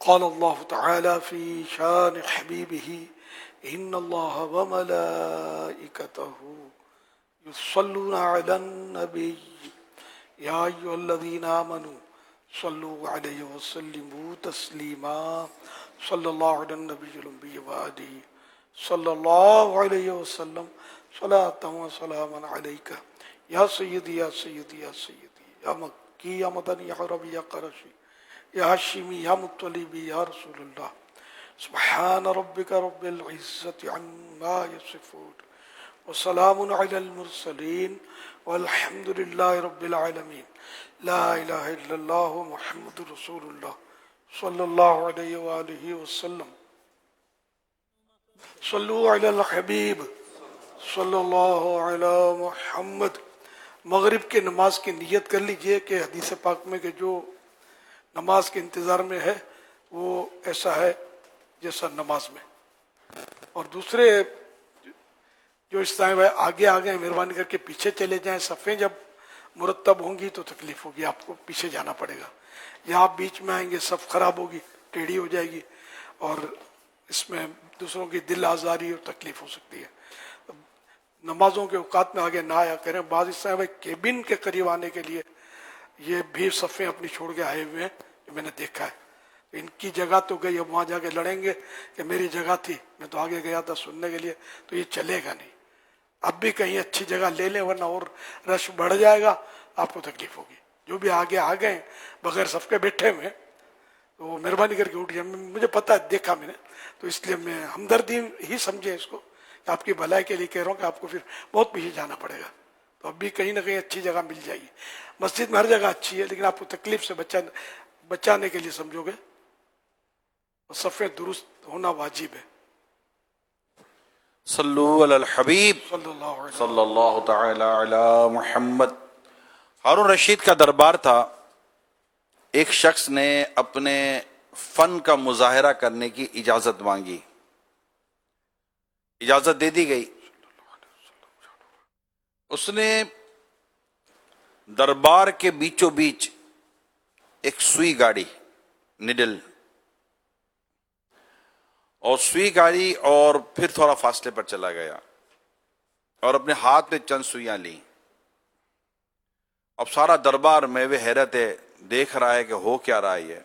قال الله تعالى في شان حبيبه إن الله وملائكته يصلون على النبي يا أيها الذين آمنوا صلوا عليه وسلموا تسليما صلى الله على النبي الأمي وآله صلى الله عليه وسلم صلاة وسلاما عليك يا سيدي يا سيدي يا سيدي يا مكي يا مدني يا عربي يا قرشي يا هاشمي يا مطلبي يا رسول الله سبحان ربك رب العزة عما يصفون وسلام على المرسلين والحمد لله رب العالمين لا إله إلا الله محمد رسول الله صلى الله عليه وآله وسلم صلوا على الحبیب صلی اللہ علی محمد. مغرب کے نماز کی نیت کر لیجئے کہ حدیث پاک میں کہ جو نماز کے انتظار میں ہے وہ ایسا ہے جیسا نماز میں. اور دوسرے جو اس طرح آگے آگے مہربانی کر کے پیچھے چلے جائیں. صفیں جب مرتب ہوں گی تو تکلیف ہوگی, آپ کو پیچھے جانا پڑے گا. یہاں آپ بیچ میں آئیں گے صف خراب ہوگی, ٹیڑھی ہو جائے گی اور اس میں دوسروں کی دل آزاری اور تکلیف ہو سکتی ہے. نمازوں کے اوقات میں آگے نہ آیا کریں. بعض اس طرح کیبن کے قریب آنے کے لیے یہ بھی صفیں اپنی چھوڑ کے آئے ہوئے ہیں, جو میں نے دیکھا ہے. ان کی جگہ تو گئی, اب وہاں جا کے لڑیں گے کہ میری جگہ تھی, میں تو آگے گیا تھا سننے کے لیے, تو یہ چلے گا نہیں. اب بھی کہیں اچھی جگہ لے لیں ورنہ اور رش بڑھ جائے گا, آپ کو تکلیف ہوگی. جو بھی آگے آ گئے بغیر صف کے بیٹھے ہوئے تو وہ مہربانی کر کے اٹھ جائیں. مجھے پتہ ہے, دیکھا میں نے, تو اس لیے میں ہمدردی ہی سمجھے اس کو کہ آپ کی بھلائی کے لیے کہہ رہا ہوں کہ آپ کو پھر بہت پیچھے جانا پڑے گا. تو اب بھی کہیں نہ کہیں اچھی جگہ مل جائے گی. مسجد میں ہر جگہ اچھی ہے, لیکن آپ کو تکلیف سے بچانے کے لیے سمجھو گے صفیں درست ہونا واجب ہے. صلو علی الحبیب صلی اللہ تعالی علی محمد. ہارون رشید کا دربار تھا. ایک شخص نے اپنے فن کا مظاہرہ کرنے کی اجازت مانگی, اجازت دے دی گئی. اس نے دربار کے بیچوں بیچ ایک سوئی گاڑی, نڈل, اور سوئی گاڑی اور پھر تھوڑا فاصلے پر چلا گیا اور اپنے ہاتھ میں چند سوئیاں لیں. اب سارا دربار میں وہ حیرت ہے, دیکھ رہا ہے کہ ہو کیا رہا ہے.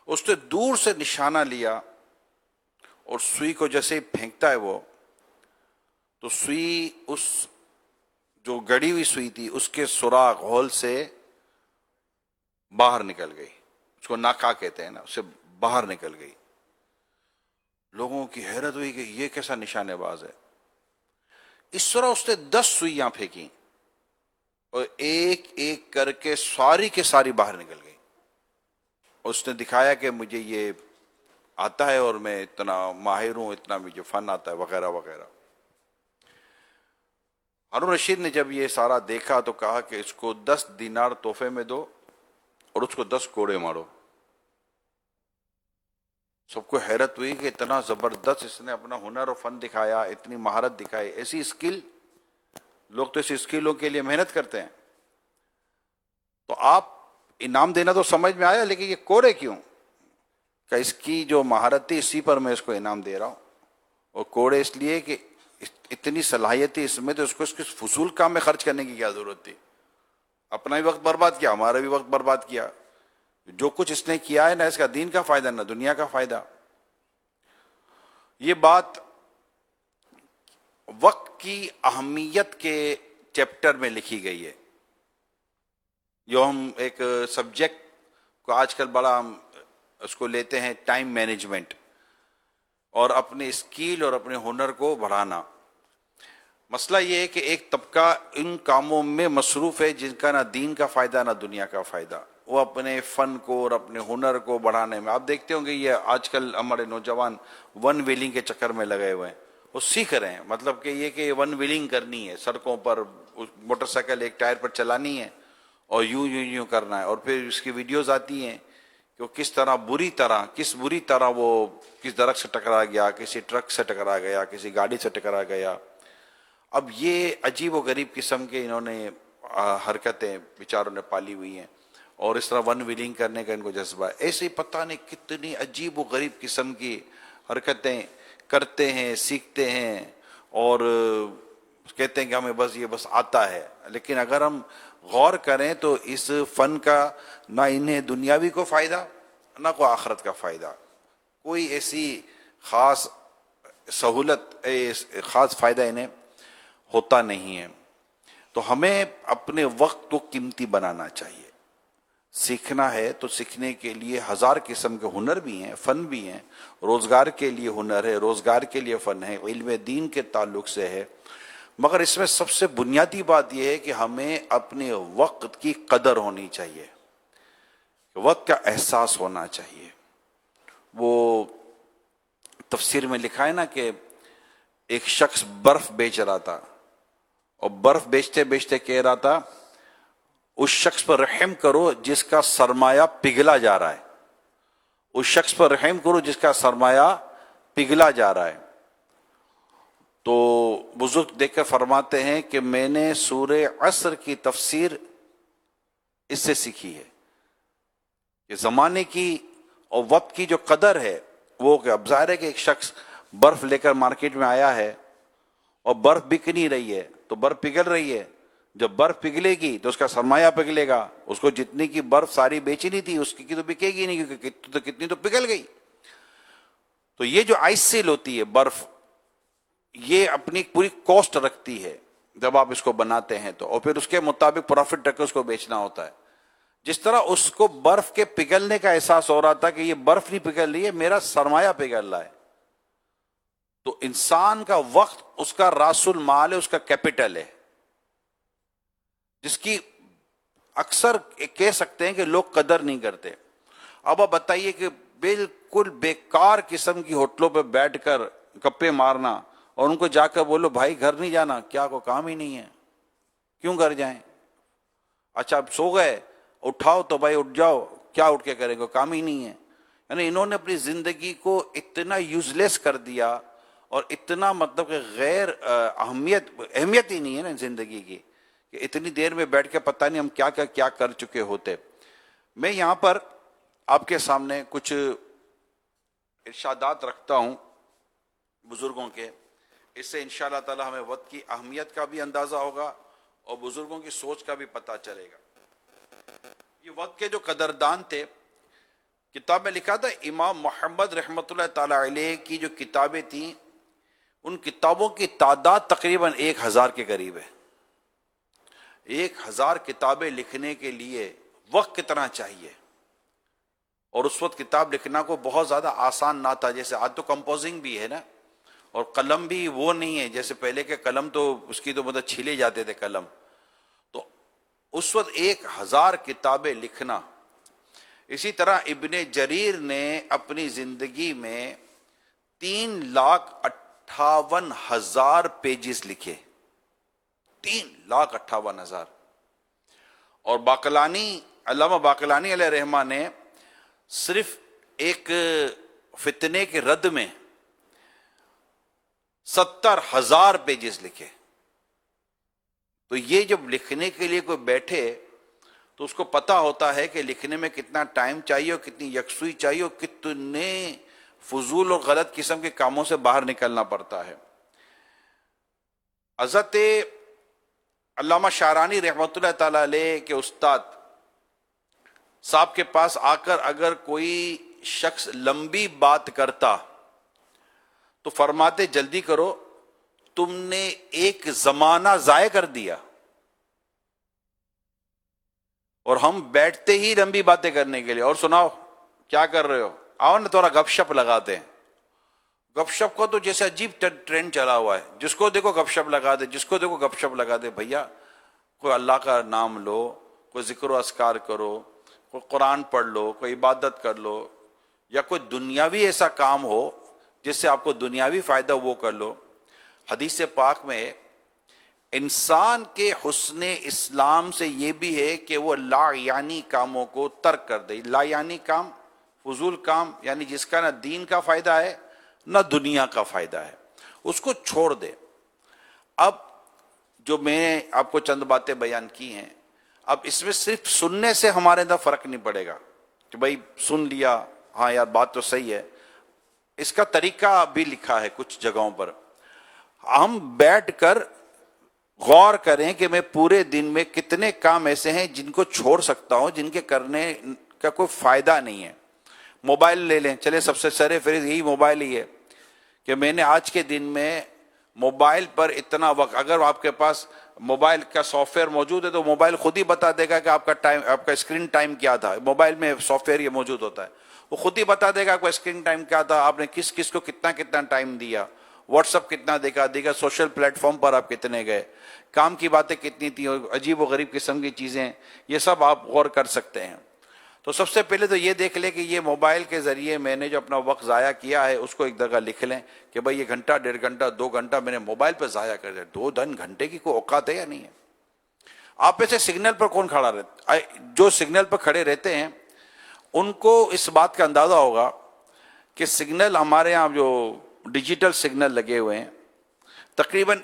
اس نے دور سے نشانہ لیا اور سوئی کو جیسے ہی پھینکتا ہے وہ, تو سوئی اس جو گڑی ہوئی سوئی تھی اس کے سوراخ ہول سے باہر نکل گئی. اس کو ناکا کہتے ہیں نا, اس سے باہر نکل گئی. لوگوں کی حیرت ہوئی کہ یہ کیسا نشانے باز ہے. اس طرح اس نے 10 سوئیاں پھینکی اور ایک ایک کر کے ساری کے ساری باہر نکل گئی. اس نے دکھایا کہ مجھے یہ آتا ہے اور میں اتنا ماہر ہوں, اتنا مجھے فن آتا ہے وغیرہ وغیرہ. ہارون رشید نے جب یہ سارا دیکھا تو کہا کہ اس کو 10 دینار تحفے میں دو اور اس کو 10 کوڑے مارو. سب کو حیرت ہوئی کہ اتنا زبردست اس نے اپنا ہنر و فن دکھایا, اتنی مہارت دکھائی, ایسی اسکل. لوگ تو ایسی اسکلوں کے لیے محنت کرتے ہیں. تو آپ انعام دینا تو سمجھ میں آیا, لیکن یہ کوڑے کیوں؟ کہ اس کی جو مہارت تھی اسی پر میں اس کو انعام دے رہا ہوں. اور کوڑے اس لیے کہ اتنی صلاحیت تھی اس میں, تو اس کو اس کے فضول کام میں خرچ کرنے کی کیا ضرورت تھی؟ اپنا بھی وقت برباد کیا, ہمارا بھی وقت برباد کیا. جو کچھ اس نے کیا ہے نہ اس کا دین کا فائدہ نہ دنیا کا فائدہ. یہ بات وقت کی اہمیت کے چیپٹر میں لکھی گئی ہے. جو ہم ایک سبجیکٹ کو آج کل بڑا ہم اس کو لیتے ہیں, ٹائم مینجمنٹ, اور اپنے اسکل اور اپنے ہنر کو بڑھانا. مسئلہ یہ ہے کہ ایک طبقہ ان کاموں میں مصروف ہے جن کا نہ دین کا فائدہ نہ دنیا کا فائدہ. وہ اپنے فن کو اور اپنے ہنر کو بڑھانے میں, آپ دیکھتے ہوں گے یہ آج کل ہمارے نوجوان ون ویلنگ کے چکر میں لگے ہوئے ہیں. وہ سیکھ رہے ہیں, مطلب کہ یہ کہ ون ویلنگ کرنی ہے, سڑکوں پر موٹر سائیکل ایک ٹائر پر چلانی ہے اور یوں یوں یوں کرنا ہے. اور پھر اس کی ویڈیوز آتی ہیں کہ وہ کس بری طرح وہ کس درخت سے ٹکرا گیا, کسی ٹرک سے ٹکرا گیا, کسی گاڑی سے ٹکرا گیا. اب یہ عجیب و غریب قسم کے انہوں نے حرکتیں بیچاروں نے پالی ہوئی ہیں. اور اس طرح ون ویلنگ کرنے کا ان کو جذبہ ہے. ایسے ہی پتہ نہیں کتنی عجیب و غریب قسم کی حرکتیں کرتے ہیں, سیکھتے ہیں اور کہتے ہیں کہ ہمیں بس آتا ہے. لیکن اگر ہم غور کریں تو اس فن کا نہ انہیں دنیاوی کو فائدہ نہ کوئی آخرت کا فائدہ, کوئی ایسی خاص سہولت, خاص فائدہ انہیں ہوتا نہیں ہے. تو ہمیں اپنے وقت کو قیمتی بنانا چاہیے. سیکھنا ہے تو سیکھنے کے لیے ہزار قسم کے ہنر بھی ہیں, فن بھی ہیں. روزگار کے لیے ہنر ہے, روزگار کے لیے فن ہے, علم دین کے تعلق سے ہے. مگر اس میں سب سے بنیادی بات یہ ہے کہ ہمیں اپنے وقت کی قدر ہونی چاہیے, وقت کا احساس ہونا چاہیے. وہ تفسیر میں لکھا ہے نا کہ ایک شخص برف بیچ رہا تھا اور برف بیچتے بیچتے کہہ رہا تھا اس شخص پر رحم کرو جس کا سرمایہ پگھلا جا رہا ہے, اس شخص پر رحم کرو جس کا سرمایہ پگھلا جا رہا ہے. تو بزرگ دیکھ کر فرماتے ہیں کہ میں نے سورہ عصر کی تفسیر اس سے سیکھی ہے کہ زمانے کی اور وقت کی جو قدر ہے وہ کہ اب ظاہر ہے کہ ایک شخص برف لے کر مارکیٹ میں آیا ہے اور برف بک نہیں رہی ہے تو برف پگھل رہی ہے. جب برف پگھلے گی تو اس کا سرمایہ پگھلے گا. اس کو جتنی کی برف ساری بیچنی تھی اس کی تو بکے گی نہیں کیونکہ کتنی تو پگھل گئی. تو یہ جو آئس سیل ہوتی ہے برف, یہ اپنی پوری کاسٹ رکھتی ہے جب آپ اس کو بناتے ہیں تو, اور پھر اس کے مطابق پروفٹ رکھ کے اس کو بیچنا ہوتا ہے. جس طرح اس کو برف کے پگھلنے کا احساس ہو رہا تھا کہ یہ برف نہیں پگھل رہی ہے, میرا سرمایہ پگھل رہا ہے. تو انسان کا وقت اس کا راس المال ہے, اس کا کیپٹل ہے, جس کی اکثر کہہ سکتے ہیں کہ لوگ قدر نہیں کرتے. اب آپ بتائیے کہ بالکل بیکار قسم کی ہوٹلوں پہ بیٹھ کر گپے مارنا اور ان کو جا کر بولو بھائی گھر نہیں جانا, کیا کوئی کام ہی نہیں ہے, کیوں گھر جائیں؟ اچھا اب سو گئے, اٹھاؤ تو بھائی اٹھ جاؤ, کیا اٹھ کے کریں, کوئی کام ہی نہیں ہے. یعنی انہوں نے اپنی زندگی کو اتنا یوز لیس کر دیا اور اتنا مطلب کہ غیر اہمیت ہی نہیں ہے نا زندگی کی, کہ اتنی دیر میں بیٹھ کے پتہ نہیں ہم کیا کر چکے ہوتے. میں یہاں پر آپ کے سامنے کچھ ارشادات رکھتا ہوں بزرگوں کے, اس سے انشاءاللہ تعالی ہمیں وقت کی اہمیت کا بھی اندازہ ہوگا اور بزرگوں کی سوچ کا بھی پتہ چلے گا. یہ وقت کے جو قدردان تھے, کتاب میں لکھا تھا امام محمد رحمۃ اللہ تعالی علیہ کی جو کتابیں تھیں ان کتابوں کی تعداد تقریباً 1000 کے قریب ہے. 1000 کتابیں لکھنے کے لیے وقت کتنا چاہیے, اور اس وقت کتاب لکھنا کو بہت زیادہ آسان نہ تھا. جیسے آج تو کمپوزنگ بھی ہے نا, اور قلم بھی وہ نہیں ہے جیسے پہلے کے قلم تو اس کی تو مطلب چھیلے جاتے تھے قلم. تو اس وقت 1000 کتابیں لکھنا. اسی طرح ابن جریر نے اپنی زندگی میں 3,58,000 پیجز لکھے, 3,58,000. اور باقلانی, علامہ باقلانی علیہ رحمہ نے صرف ایک فتنے کے رد میں 70,000 پیجز لکھے. تو یہ جب لکھنے کے لیے کوئی بیٹھے تو اس کو پتا ہوتا ہے کہ لکھنے میں کتنا ٹائم چاہیے اور کتنی یکسوئی چاہیے اور کتنے فضول اور غلط قسم کے کاموں سے باہر نکلنا پڑتا ہے. حضرت علامہ شعرانی رحمۃ اللہ تعالی علیہ کے استاد صاحب کے پاس آ کر اگر کوئی شخص لمبی بات کرتا تو فرماتے جلدی کرو, تم نے ایک زمانہ ضائع کر دیا. اور ہم بیٹھتے ہی لمبی باتیں کرنے کے لیے, اور سناؤ کیا کر رہے ہو, آؤ نا تھوڑا گپ شپ لگاتے ہیں. گپ شپ کو تو جیسے عجیب ٹرینڈ چلا ہوا ہے, جس کو دیکھو گپ شپ لگا دے, جس کو دیکھو گپ شپ لگا دے. بھیا کوئی اللہ کا نام لو, کوئی ذکر و اذکار کرو, کوئی قرآن پڑھ لو, کوئی عبادت کر لو, یا کوئی دنیاوی ایسا کام ہو جس سے آپ کو دنیاوی فائدہ وہ کر لو. حدیث پاک میں انسان کے حسن اسلام سے یہ بھی ہے کہ وہ لا یعنی کاموں کو ترک کر دے. لا یعنی کام, فضول کام, یعنی جس کا نہ دین کا فائدہ ہے نہ دنیا کا فائدہ ہے, اس کو چھوڑ دے. اب جو میں نے آپ کو چند باتیں بیان کی ہیں, اب اس میں صرف سننے سے ہمارے اندر فرق نہیں پڑے گا کہ بھائی سن لیا، ہاں یار بات تو صحیح ہے، اس کا طریقہ بھی لکھا ہے کچھ جگہوں پر. ہم بیٹھ کر غور کریں کہ میں پورے دن میں کتنے کام ایسے ہیں جن کو چھوڑ سکتا ہوں، جن کے کرنے کا کوئی فائدہ نہیں ہے. موبائل لے لیں، چلے سب سے سر فہرست یہی موبائل ہی ہے کہ میں نے آج کے دن میں موبائل پر اتنا وقت، اگر آپ کے پاس موبائل کا سافٹ ویئر موجود ہے تو موبائل خود ہی بتا دے گا کہ آپ کا ٹائم، آپ کا اسکرین ٹائم کیا تھا. موبائل میں سافٹ ویئر یہ موجود ہوتا ہے، وہ خود ہی بتا دے گا آپ کا اسکرین ٹائم کیا تھا، آپ نے کس کس کو کتنا ٹائم دیا، واٹس اپ کتنا دیکھا، سوشل پلیٹ فارم پر آپ کتنے گئے، کام کی باتیں کتنی تھیں، عجیب و غریب قسم کی چیزیں، یہ سب آپ غور کر سکتے ہیں. تو سب سے پہلے تو یہ دیکھ لیں کہ یہ موبائل کے ذریعے میں نے جو اپنا وقت ضائع کیا ہے اس کو ایک جگہ لکھ لیں کہ بھائی یہ گھنٹہ، 1.5 گھنٹہ، 2 گھنٹہ میں نے موبائل پہ ضائع کر دیا. 2 گھنٹے کی کوئی اوقات ہے یا نہیں ہے؟ آپ میں سے سگنل پر کون کھڑا رہتا؟ جو سگنل پر کھڑے رہتے ہیں ان کو اس بات کا اندازہ ہوگا کہ سگنل ہمارے یہاں جو ڈیجیٹل سگنل لگے ہوئے ہیں تقریباً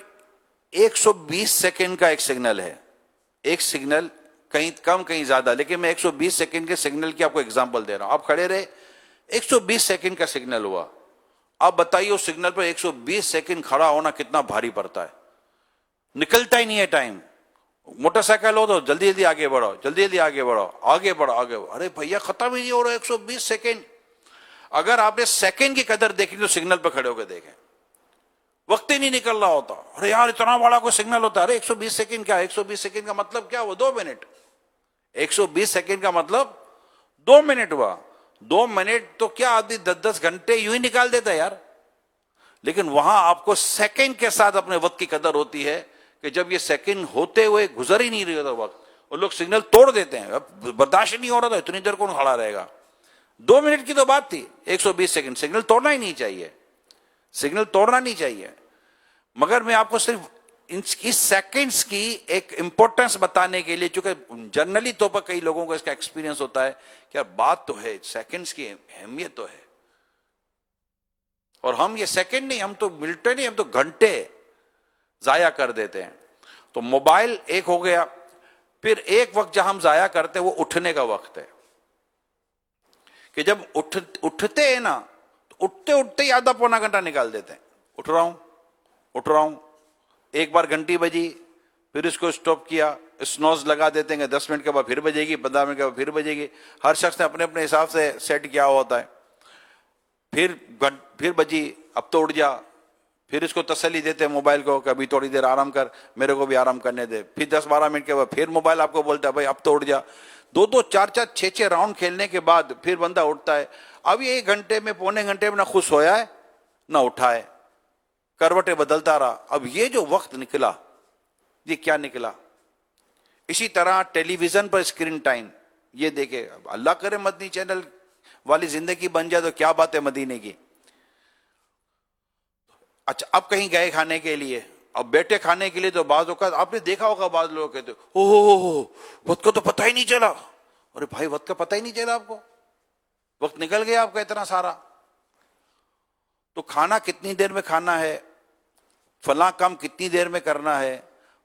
120 سیکنڈ کا ایک سگنل ہے. ایک سگنل کہیں کم کہیں زیادہ، لیکن میں 120 سیکنڈ کے سگنل کی آپ کو اگزامپل دے رہا ہوں. آپ کھڑے رہے، 120 سیکنڈ کا سگنل ہوا. آپ بتائیے اس سگنل پر 120 سیکنڈ کھڑا ہونا کتنا بھاری پڑتا ہے. نکلتا ہی نہیں ہے ٹائم. موٹر سائیکل ہو تو جلدی جلدی آگے بڑھو، جلدی جلدی آگے بڑھو، آگے بڑھو، آگے بڑھو. ارے بھیا ختم ہی نہیں ہو رہا 120 سیکنڈ. اگر آپ نے سیکنڈ کی قدر دیکھی تو سگنل پہ کھڑے ہو کے دیکھیں، وقت ہی نہیں نکل رہا ہوتا. ارے یار اتنا بڑا کوئی سگنل ہوتا ہے. ارے 120 سیکنڈ کیا؟ 120 سیکنڈ کا مطلب کیا ہوا؟ 2 منٹ. 120 سیکنڈ کا مطلب 2 منٹ ہوا. 2 منٹ تو کیا آدمی 10 گھنٹے یوں ہی نکال دیتا ہے یار. لیکن وہاں آپ کو سیکنڈ کے ساتھ اپنے وقت کی قدر ہوتی ہے کہ جب یہ سیکنڈ ہوتے ہوئے گزر ہی نہیں رہا تھا وقت، اور لوگ سگنل توڑ دیتے ہیں. اب برداشت نہیں ہو رہا تھا، اتنی دیر کون کھڑا رہے گا. 2 منٹ کی تو بات تھی، 120 سیکنڈ. سگنل توڑنا ہی نہیں چاہیے، سگنل توڑنا نہیں چاہیے. مگر میں آپ کو صرف اس سیکنڈز کی ایک امپورٹنس بتانے کے لیے، چونکہ جنرلی طور پر کئی لوگوں کو اس کا ایکسپیرینس ہوتا ہے کہ بات تو ہے، سیکنڈز کی اہمیت تو ہے، اور ہم یہ سیکنڈ نہیں، ہم تو منٹیں نہیں، ہم تو گھنٹے ضائع کر دیتے ہیں. تو موبائل ایک ہو گیا. پھر ایک وقت جہاں ہم ضائع کرتے ہیں وہ اٹھنے کا وقت ہے کہ جب اٹھتے ہیں نا تو اٹھتے اٹھتے ہی آدھا پونا گھنٹہ نکال دیتے ہیں. اٹھ رہا ہوں، ایک بار گھنٹی بجی، پھر اس کو اسٹاپ کیا، سنوز لگا دیتے ہیں کہ 10 منٹ کے بعد پھر بجے گی، 15 منٹ کے بعد پھر بجے گی. ہر شخص نے اپنے اپنے حساب سے سیٹ کیا ہوتا ہے. پھر بجی، اب تو اٹھ جا. پھر اس کو تسلی دیتے ہیں موبائل کو کہ ابھی تھوڑی دیر آرام کر، میرے کو بھی آرام کرنے دے. پھر 10-12 منٹ کے بعد پھر موبائل آپ کو بولتا ہے بھائی اب تو اٹھ جا. 2-2, 4-4, 6-6 راؤنڈ کھیلنے کے بعد پھر بندہ اٹھتا ہے. اب یہ 1 گھنٹے میں، پونے گھنٹے میں نہ خوش ہویا ہے نہ اٹھا ہے، کروٹیں بدلتا رہا. اب یہ جو وقت نکلا یہ کیا نکلا؟ اسی طرح ٹیلی ویژن پر اسکرین ٹائم، یہ دیکھے. اللہ کرے مدنی چینل والی زندگی بن جائے تو کیا بات ہے مدینے کی. اچھا اب کہیں گئے کھانے کے لیے، اب بیٹھے کھانے کے لیے تو بعض اوقات آپ نے دیکھا ہوگا بعض لوگ کہتے ہو وقت کو تو پتہ ہی نہیں چلا. ارے بھائی وقت کا پتہ ہی نہیں چلا، آپ کو وقت نکل گیا آپ کا اتنا سارا. تو کھانا کتنی دیر میں کھانا ہے، فلاں کام کتنی دیر میں کرنا ہے،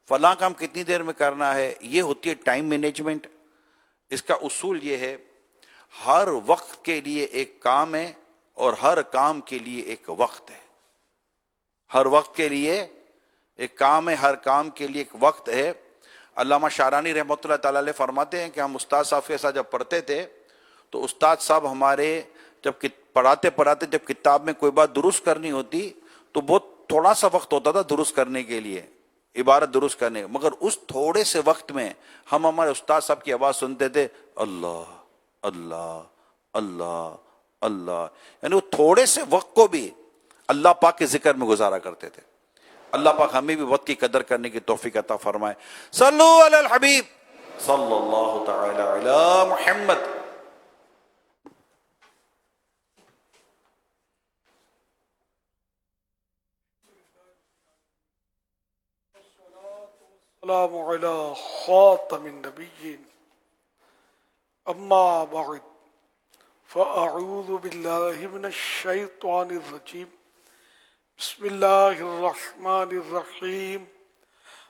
فلاں کام کتنی دیر میں کرنا ہے، یہ ہوتی ہے ٹائم مینجمنٹ. اس کا اصول یہ ہے ہر وقت کے لیے ایک کام ہے اور ہر کام کے لیے ایک وقت ہے. ہر وقت کے لیے ایک کام ہے، ہر کام کے لیے ایک وقت ہے. علامہ شعرانی رحمۃ اللہ تعالی علیہ فرماتے ہیں کہ ہم استاد صاحب کے ساتھ جب پڑھتے تھے تو استاد صاحب ہمارے جب پڑھاتے جب کتاب میں کوئی بات درست کرنی ہوتی تو بہت تھوڑا سا وقت ہوتا تھا درست کرنے کے لیے، عبارت درست کرنے. مگر اس تھوڑے سے وقت میں ہم ہمارے استاد صاحب کی آواز سنتے تھے، اللہ اللہ اللہ اللہ. یعنی وہ تھوڑے سے وقت کو بھی اللہ پاک کے ذکر میں گزارا کرتے تھے. اللہ پاک ہمیں بھی وقت کی قدر کرنے کی توفیق عطا فرمائے. صلو علی الحبیب صلی اللہ تعالی علی محمد. السلام علی خاتم النبیین اما بعد فاعوذ باللہ من الشیطان الرجیم بسم اللہ الرحمن الرحیم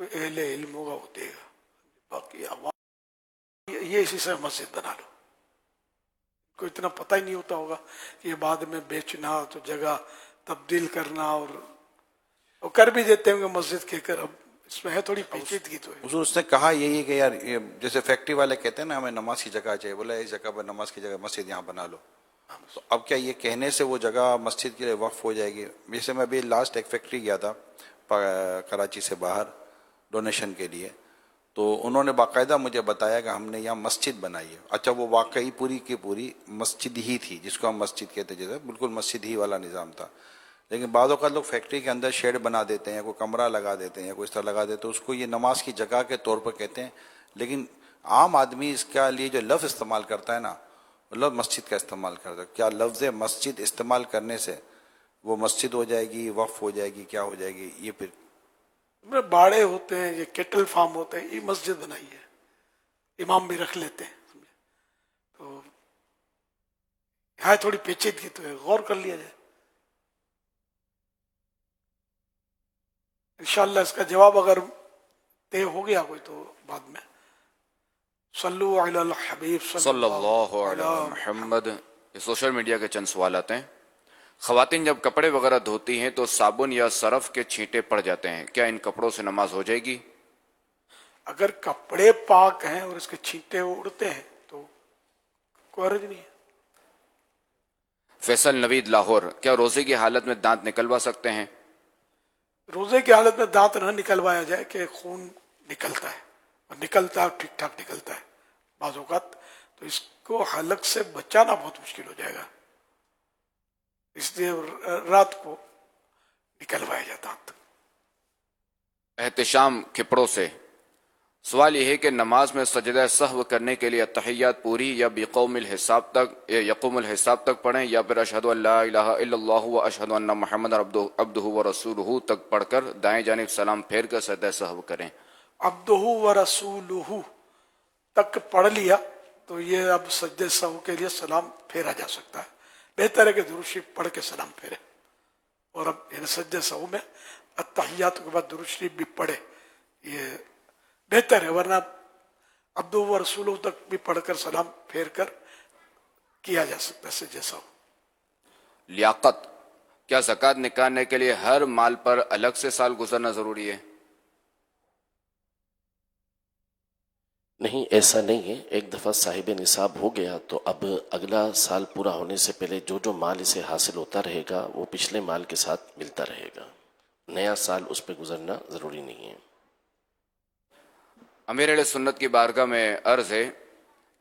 کوئی اہل علم ہوگا وہ دے گا، باقی عوام یہ اسی سے مسجد بنا لو. کو اتنا پتہ ہی نہیں ہوتا ہوگا کہ یہ بعد میں بیچنا تو جگہ تبدیل کرنا، اور کر بھی دیتے ہوں گے مسجد کہہ کر. اب اس میں ہے تھوڑی پیچیدگی تو ہے. حضور اس نے کہا یہی کہ یار جیسے فیکٹری والے کہتے ہیں نا ہمیں نماز کی جگہ چاہیے، بولا اس جگہ پر نماز کی جگہ مسجد یہاں بنا لو. تو اب کیا یہ کہنے سے وہ جگہ مسجد کے لیے وقف ہو جائے گی؟ جیسے میں ابھی لاسٹ ایک فیکٹری گیا تھا کراچی سے باہر ڈونیشن کے لیے، تو انہوں نے باقاعدہ مجھے بتایا کہ ہم نے یہاں مسجد بنائی ہے. اچھا وہ واقعی پوری کی پوری مسجد ہی تھی، جس کو ہم مسجد کہتے جیسے بالکل مسجد ہی والا نظام تھا. لیکن بعض اوقات لوگ فیکٹری کے اندر شیڈ بنا دیتے ہیں، کوئی کمرہ لگا دیتے ہیں یا کوئی اس طرح لگا دیتے ہیں، اس کو یہ نماز کی جگہ کے طور پر کہتے ہیں. لیکن عام آدمی اس کے لیے جو لفظ استعمال کرتا ہے نا، لفظ مسجد کا استعمال کرتا ہے. کیا لفظ مسجد استعمال کرنے سے وہ مسجد ہو جائے گی، وقف ہو جائے گی، کیا ہو جائے گی؟ یہ پھر باڑے ہوتے ہیں، یہ کیٹل فارم ہوتے ہیں، یہ مسجد بنائی ہے، امام بھی رکھ لیتے ہیں. تو یہاں تھوڑی پیچیدگی تو ہے، غور کر لیا جائے. انشاءاللہ اس کا جواب اگر طے ہو گیا کوئی تو بعد میں. صلو علی الحبیب صلی اللہ علیہ محمد. یہ سوشل میڈیا کے چند سوالات ہیں. خواتین جب کپڑے وغیرہ دھوتی ہیں تو صابن یا سرف کے چھینٹے پڑ جاتے ہیں، کیا ان کپڑوں سے نماز ہو جائے گی؟ اگر کپڑے پاک ہیں اور اس کے چھینٹے اڑتے ہیں تو کوئی حرج نہیں ہے. فیصل نوید لاہور، کیا روزے کی حالت میں دانت نکلوا سکتے ہیں؟ روزے کی حالت میں دانت نہ نکلوایا جائے کہ خون نکلتا ہے، اور نکلتا ہے ٹھیک ٹھاک نکلتا ہے بعض اوقات، تو اس کو حلق سے بچانا بہت مشکل ہو جائے گا، اس لیے رات کو نکلوایا جاتا دانت. احتشام کھپڑوں سے سوال یہ ہے کہ نماز میں سجدہ سہو کرنے کے لیے تحیات پوری یا یقوم الحساب تک پڑھیں، یا پھر اشہد ان لا الہ الا اللہ و اشہد ان محمد عبدہ و رسولہ تک پڑھ کر دائیں جانب سلام پھیر کر سجدہ سہو کریں؟ عبدہ و رسولہ تک پڑھ لیا تو یہ اب سجدہ سہو کے لیے سلام پھیرا جا سکتا ہے. بہتر ہے کہ درود شریف پڑھ کے سلام پھیرے، اور اب یعنی سجدہ سہو میں التحیات کے بعد درود شریف بھی پڑھے، یہ بہتر ہے. ورنہ عبدہ و رسولہ تک بھی پڑھ کر سلام پھیر کر کیا جا سکتا ہے سجدہ سہو. لیاقت، کیا زکوٰۃ نکالنے کے لیے ہر مال پر الگ سے سال گزرنا ضروری ہے؟ نہیں، ایسا نہیں ہے. ایک دفعہ صاحب نصاب ہو گیا تو اب اگلا سال پورا ہونے سے پہلے جو مال اسے حاصل ہوتا رہے گا وہ پچھلے مال کے ساتھ ملتا رہے گا. نیا سال اس پہ گزرنا ضروری نہیں ہے. امیر اہل سنت کی بارگاہ میں عرض ہے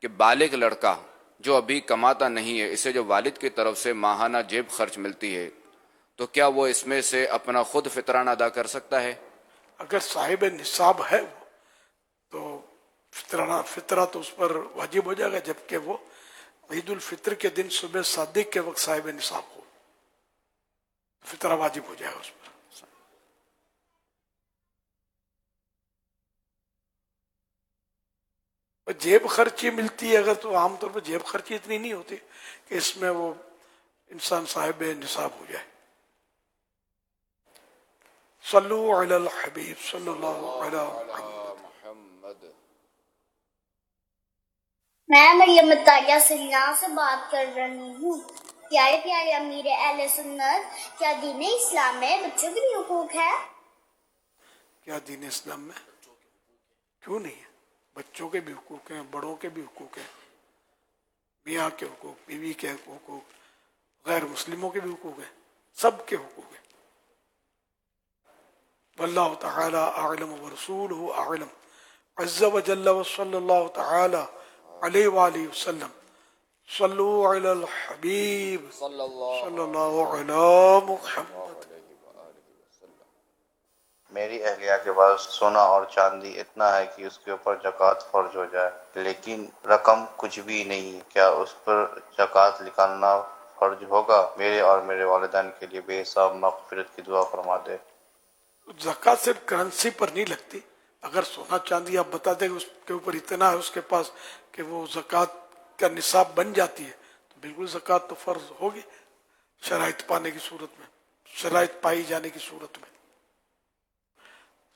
کہ بالغ لڑکا جو ابھی کماتا نہیں ہے، اسے جو والد کی طرف سے ماہانہ جیب خرچ ملتی ہے، تو کیا وہ اس میں سے اپنا خود فطرانہ ادا کر سکتا ہے؟ اگر صاحب نصاب ہے وہ تو فطرہ تو اس پر واجب ہو جائے گا، جبکہ وہ عید الفطر کے دن صبح صادق کے وقت صاحب نصاب ہو، فطرہ واجب ہو جائے گا اس پر. جیب خرچی ملتی ہے اگر، تو عام طور پر جیب خرچی اتنی نہیں ہوتی کہ اس میں وہ انسان صاحب نصاب ہو جائے. صلو علی الحبیب صلی اللہ علیہ محمد. میں مریم طاہرہ سرینا سے بات کر رہی ہوں. پیارے پیارے امیر اہل سنت، کیا دین اسلام میں بچوں کے بھی حقوق ہے؟ کیا دین اسلام میں کیوں نہیں ہے؟ بچوں کے بھی حقوق ہیں، بڑوں کے بھی حقوق ہیں، میاں کے حقوق، بیوی کے حقوق، غیر مسلموں کے بھی حقوق ہیں، سب کے حقوق ہیں. واللہ تعالی اعلم ورسولہ اعلم عز وجل وصلی اللہ تعالی علیہ وآلہ وسلم. صلو علی الحبیب صلی اللہ علی محمد. میری اہلیہ کے پاس سونا اور چاندی اتنا ہے کہ اس کے اوپر زکوٰۃ فرض ہو جائے، لیکن رقم کچھ بھی نہیں. کیا اس پر زکوٰۃ نکالنا فرض ہوگا؟ میرے اور میرے والدین کے لیے بے حساب مغفرت کی دعا فرما دے. زکوٰۃ صرف کرنسی پر نہیں لگتی. اگر سونا چاندی آپ بتا دیں کہ اس کے اوپر اتنا ہے اس کے پاس کہ وہ زکوٰۃ کا نصاب بن جاتی ہے، تو بالکل زکوٰۃ تو فرض ہوگی، شرائط پانے کی صورت میں، شرائط پائی جانے کی صورت میں.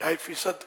2.5%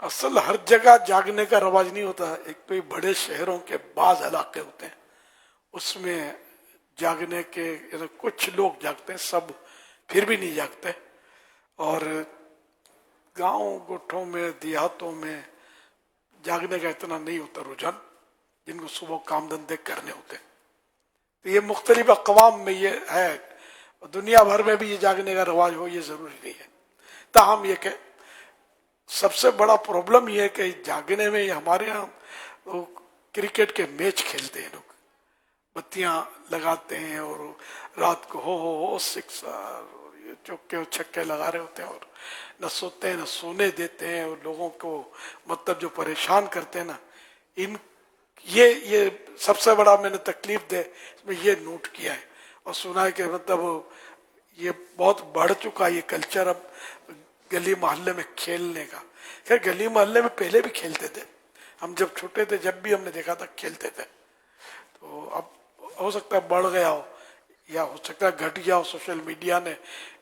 اصل ہر جگہ جاگنے کا رواج نہیں ہوتا. ایک تو یہ بڑے شہروں کے بعض علاقے ہوتے ہیں اس میں جاگنے کے کچھ لوگ جاگتے ہیں, سب پھر بھی نہیں جاگتے. اور گاؤں گوٹھوں میں دیہاتوں میں جاگنے کا اتنا نہیں ہوتا رجحان, جن کو صبح کام دھندے کرنے ہوتے. تو یہ مختلف اقوام میں یہ ہے, دنیا بھر میں بھی یہ جاگنے کا رواج ہو یہ ضروری نہیں ہے. تاہم یہ کہ سب سے بڑا پرابلم یہ ہے کہ جاگنے میں ہمارے ہاں کرکٹ کے میچ کھیلتے ہیں لوگ, بتیاں لگاتے ہیں اور رات کو ہو سکسر چوکے اور چھکے لگا رہے ہوتے ہیں, اور نہ سوتے ہیں نہ سونے دیتے ہیں, اور لوگوں کو مطلب جو پریشان کرتے ہیں نا, یہ سب سے بڑا میں نے تکلیف دے اس میں یہ نوٹ کیا ہے اور سنا ہے کہ مطلب یہ بہت بڑھ چکا یہ کلچر اب گلی محلے میں کھیلنے کا. خیر گلی محلے میں پہلے بھی کھیلتے تھے, ہم جب چھوٹے تھے جب بھی ہم نے دیکھا تھا کھیلتے تھے. تو اب ہو سکتا ہے بڑھ گیا ہو یا ہو سکتا ہے گھٹ گیا ہو, سوشل میڈیا نے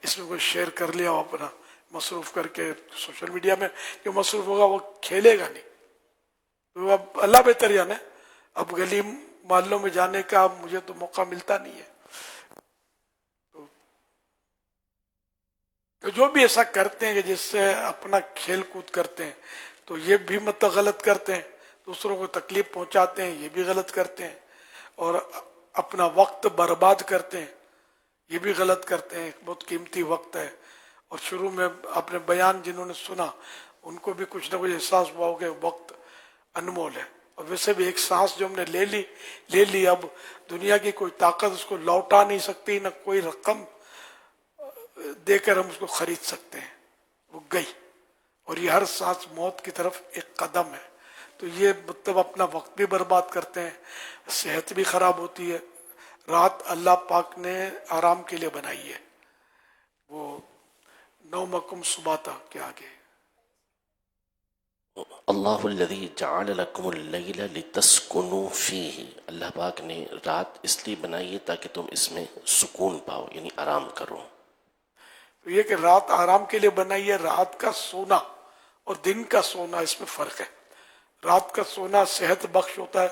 اس میں کوئی شیئر کر لیا ہو اپنا مصروف کر کے. سوشل میڈیا میں جو مصروف ہوگا وہ کھیلے گا نہیں. تو اب اللہ بہتر جانے, اب گلی محلوں میں جانے کا مجھے تو موقع ملتا نہیں ہے. تو جو بھی ایسا کرتے ہیں کہ جس سے اپنا کھیل کود کرتے ہیں تو یہ بھی مطلب غلط کرتے ہیں, دوسروں کو تکلیف پہنچاتے ہیں یہ بھی غلط کرتے ہیں, اور اپنا وقت برباد کرتے ہیں یہ بھی غلط کرتے ہیں. بہت قیمتی وقت ہے, اور شروع میں اپنے بیان جنہوں نے سنا ان کو بھی کچھ نہ کچھ احساس ہوا کہ وقت انمول ہے. اور ویسے بھی ایک سانس جو ہم نے لے لی اب دنیا کی کوئی طاقت اس کو لوٹا نہیں سکتی, نہ کوئی رقم دے کر ہم اس کو خرید سکتے ہیں. وہ گئی, اور یہ ہر سانس موت کی طرف ایک قدم ہے. تو یہ مطلب اپنا وقت بھی برباد کرتے ہیں, صحت بھی خراب ہوتی ہے. رات اللہ پاک نے آرام کے لیے بنائی ہے, وہ نومکم سباتا کے آگے اللہ الذی جعل لکم اللیل لتسکنوا فیہ, اللہ پاک نے رات اس لیے بنائی ہے تاکہ تم اس میں سکون پاؤ, یعنی آرام کرو. تو یہ کہ رات آرام کے لیے بنائی ہے. رات کا سونا اور دن کا سونا اس میں فرق ہے. رات کا سونا صحت بخش ہوتا ہے,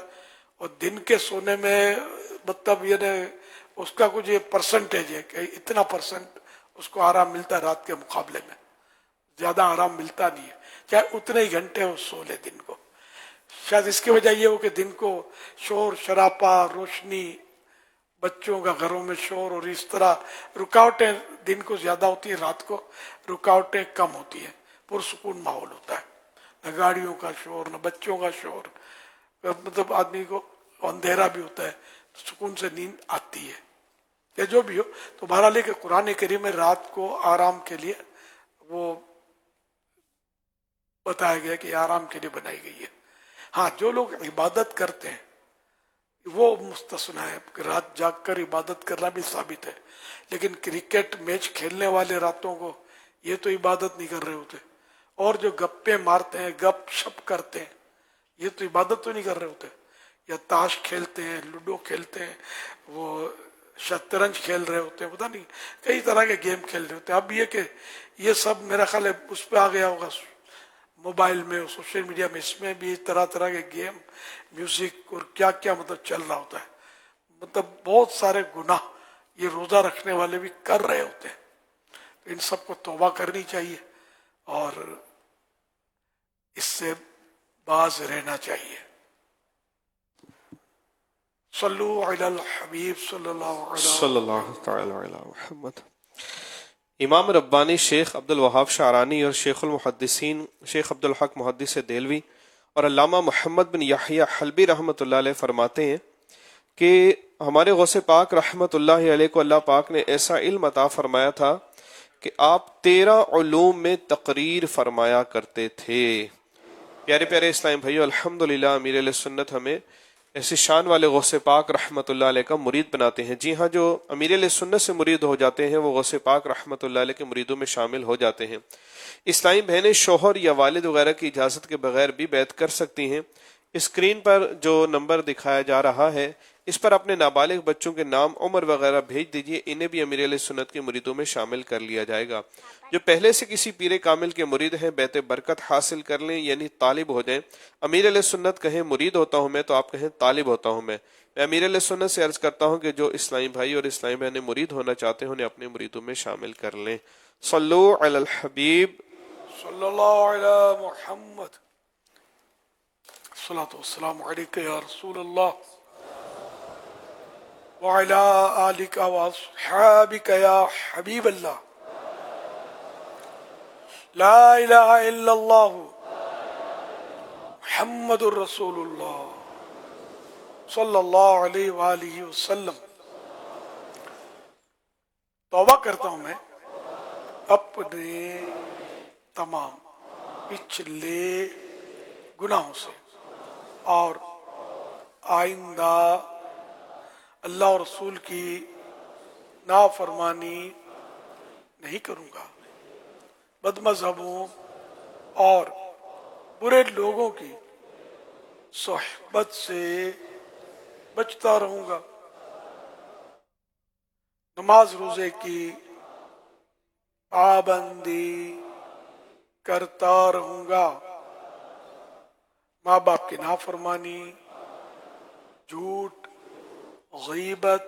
اور دن کے سونے میں مطلب یہ اس کا کچھ یہ پرسنٹیج ہے کہ اتنا پرسنٹ اس کو آرام ملتا ہے, رات کے مقابلے میں زیادہ آرام ملتا نہیں ہے. چاہے اتنے ہی گھنٹے وہ سو لے دن کو. شاید اس کی وجہ یہ ہو کہ دن کو شور شرابہ, روشنی, بچوں کا گھروں میں شور, اور اس طرح رکاوٹیں دن کو زیادہ ہوتی ہیں, رات کو رکاوٹیں کم ہوتی ہیں, پرسکون ماحول ہوتا ہے. نہ گاڑیوں کا شور نہ بچوں کا شور, مطلب آدمی کو اندھیرا بھی ہوتا ہے تو سکون سے نیند آتی ہے. یا جو بھی ہو, تو بہرحال کہ قرآن کریم میں رات کو آرام کے لیے وہ بتایا گیا کہ آرام کے لیے بنائی گئی ہے. ہاں جو لوگ عبادت کرتے ہیں وہ مستثنا ہے, کہ رات جاگ کر عبادت کرنا بھی ثابت ہے. لیکن کرکٹ میچ کھیلنے والے راتوں کو یہ تو عبادت نہیں کر رہے ہوتے, اور جو گپے مارتے ہیں گپ شپ کرتے ہیں یہ تو عبادت تو نہیں کر رہے ہوتے. یا تاش کھیلتے ہیں, لوڈو کھیلتے ہیں, وہ شطرنج کھیل رہے ہوتے ہیں, پتہ نہیں کئی طرح کے گیم کھیل رہے ہوتے ہیں. اب یہ کہ یہ سب میرا خیال ہے اس پہ آ گیا ہوگا موبائل میں, سوشل میڈیا میں, اس میں بھی طرح طرح کے گیم, میوزک اور کیا کیا مطلب چل رہا ہوتا ہے. مطلب بہت سارے گناہ یہ روزہ رکھنے والے بھی کر رہے ہوتے ہیں. تو ان سب کو توبہ کرنی چاہیے اور اس سے باز رہنا چاہیے. صلو علی الحبیب صلی اللہ تعالی علی محمد. امام ربانی شیخ عبد الوہاب شعرانی اور شیخ المحدثین شیخ عبد الحق محدث دہلوی اور علامہ محمد بن یحییٰ حلبی رحمۃ اللہ علیہ فرماتے ہیں کہ ہمارے غوث پاک رحمۃ اللہ علیہ کو اللہ پاک نے ایسا علم عطا فرمایا تھا کہ آپ 13 علوم میں تقریر فرمایا کرتے تھے. پیارے پیارے اسلام بھائیو, الحمدللہ امیر علیہ سنت ہمیں ایسی شان والے غوث پاک رحمۃ اللہ علیہ کا مرید بناتے ہیں. جی ہاں, جو امیر علیہ سنت سے مرید ہو جاتے ہیں وہ غوث پاک رحمۃ اللہ علیہ کے مریدوں میں شامل ہو جاتے ہیں. اسلامی بہنیں شوہر یا والد وغیرہ کی اجازت کے بغیر بھی بیعت کر سکتی ہیں. اسکرین پر جو نمبر دکھایا جا رہا ہے اس پر اپنے نابالغ بچوں کے نام عمر وغیرہ بھیج دیجئے، انہیں بھی امیر علیہ سنت کے مریدوں میں شامل کر لیا جائے گا۔ جو پہلے سے کسی پیر کامل کے مرید ہیں بیت برکت حاصل کر لیں، یعنی طالب ہو جائیں۔ امیر علیہ سنت کہیں مرید ہوتا ہوں میں تو آپ کہیں طالب ہوتا ہوں میں امیر علیہ سنت سے عرض کرتا ہوں کہ جو اسلامی بھائی اور اسلامی بہنیں مرید ہونا چاہتے ہیں انہیں اپنے مریدوں میں شامل کر لیں۔ صلو علی الحبیب صلی اللہ علی محمد، الصلاۃ والسلام علیک یا رسول اللہ وعلی آلک واصحابک یا حبیب اللہ، لا الہ الا اللہ محمد الرسول اللہ صلی اللہ علیہ وآلہ وسلم۔ توبہ کرتا ہوں میں اپنے تمام پچھلے گناہوں سے اور آئندہ اللہ اور رسول کی نافرمانی نہیں کروں گا، بد مذہبوں اور برے لوگوں کی صحبت سے بچتا رہوں گا، نماز روزے کی پابندی کرتا رہوں گا، ماں باپ کی نافرمانی، جھوٹ، غیبت،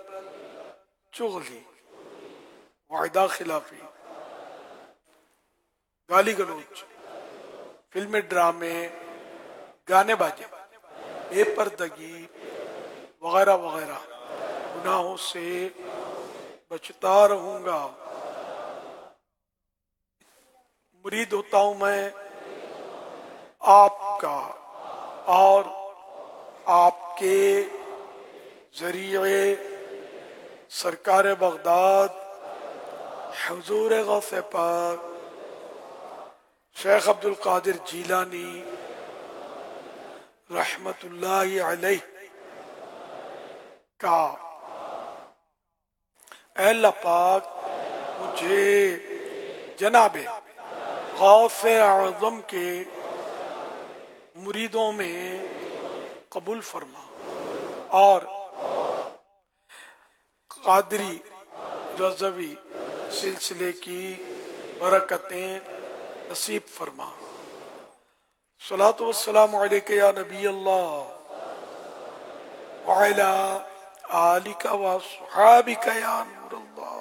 چغلی، وعدہ خلافی، گالی گلوچ، فلمیں، ڈرامے، گانے باجے، بے پردگی وغیرہ وغیرہ گناہوں سے بچتا رہوں گا۔ مرید ہوتا ہوں میں آپ کا اور آپ کے ذریعے سرکار بغداد حضور غوث پاک شیخ عبد القادر جیلانی رحمت اللہ علیہ کا۔ اے اللہ پاک مجھے جناب غوث اعظم کے مریدوں میں قبول فرما اور قادری رضوی سلسلے کی برکتیں نصیب فرما۔ صلاۃ والسلام علیک یا نبی اللہ وعلی آلک واصحابک یا نور اللہ۔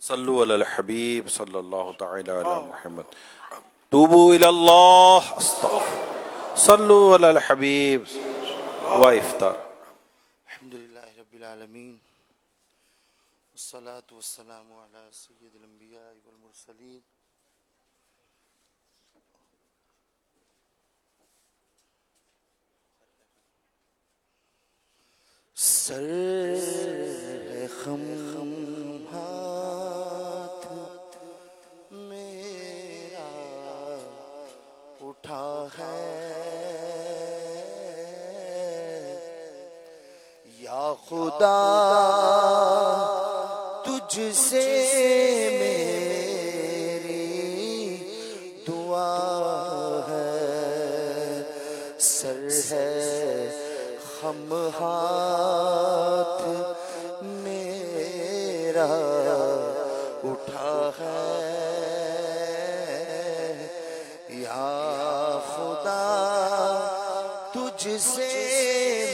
صلو علی الحبیب صلی اللہ تعالی علی محمد، توبو الی اللہ، صلو علی الحبیب و افطار۔ الحمدللہ رب العالمین، والصلاة والسلام علی سید الانبیاء والمرسلین، سر خم ہاتھ میرا اٹھا ہے یا خدا تجھ سے میری دعا ہے، سر ہے خم ہاتھ میرا اٹھا ہے یا خدا تجھ سے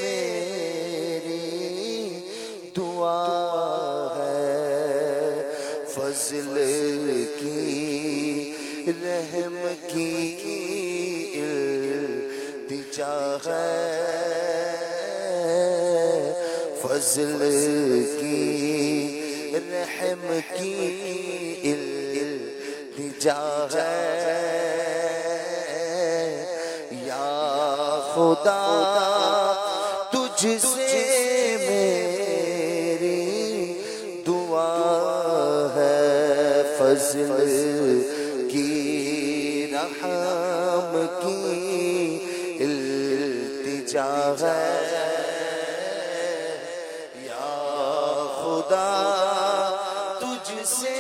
میری دعا ہے، فضل کی رحم کی التجا ہے، فضل کی رحم کی التجا ہے یا خدا تجھ سے میری دعا ہے، فضل کی رحم کی التجا ہے یا خدا تجھ سے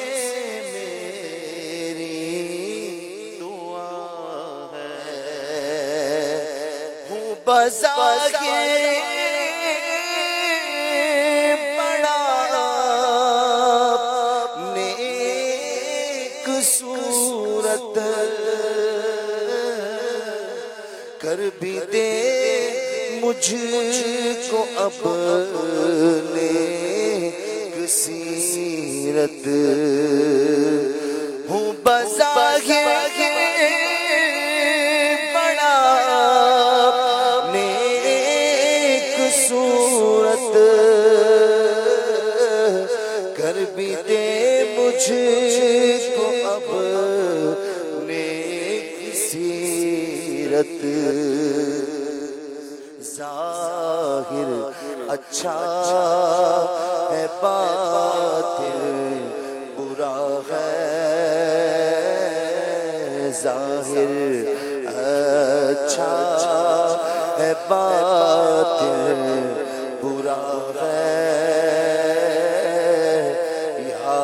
میری دعا بظاہر بڑا نیک صورت کر بھی دے مجھ کو اپنے سیرت ہوں بظاہر بڑا نیک صورت کر بھی دے مجھ کو اپنے سیرت ظاہر اچھا ہے باطن برا ہے ظاہر اچھا ہے باطن برا ہے یا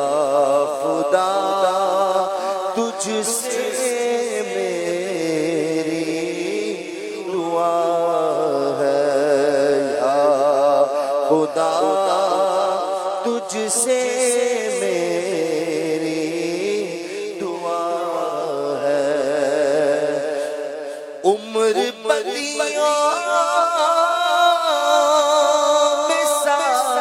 خدا تجھ سے میری دعا خدا تجھ سے میری دعا ہے عمر بدیوں میں ساری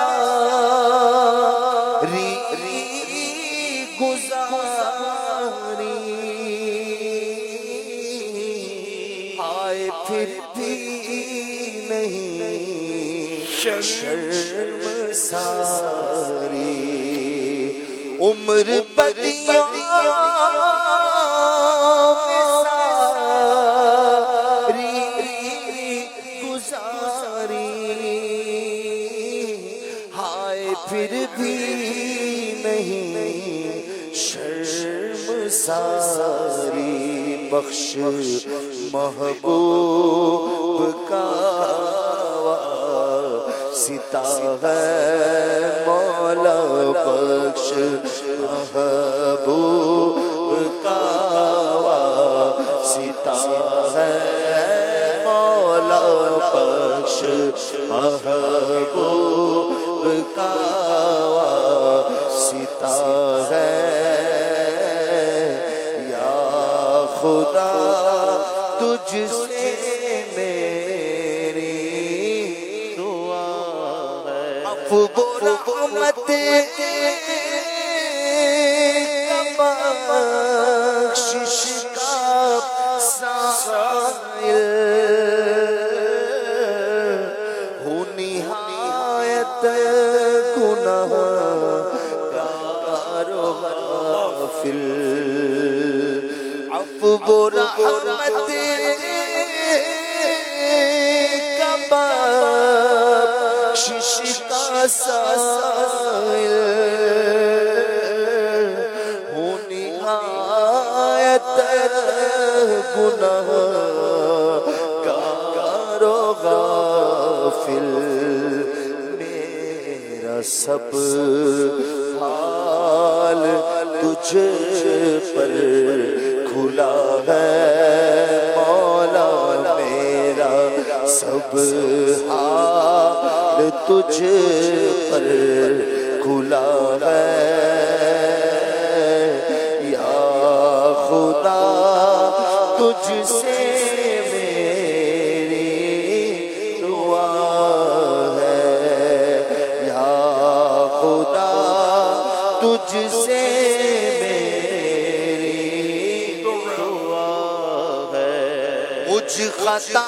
گزاری آئے پھر بھی نہیں شرم ساری عمر بدیوں میں ساری گزاری ہائے پھر بھی نہیں شرم ساری بخش محبوب کا ستا ہے مولا بخش محبوب کا ستا ہے مولا بخش محبوب کا ستا ہے یا خدا تجھ سے رحمت بخشش کا سائل ہوں نہایت گنہگار و غافل عفو و رحمت بخشش کا سائل ہوں نہایت گنہگار و غافل میرا سب حال تجھ پر کھلا ہے مولا میرا سب حال تجھ پر کھلا ہے یا خدا تجھ سے میری دعا ہے یا خدا تجھ سے میری دعا ہے مجھ خطا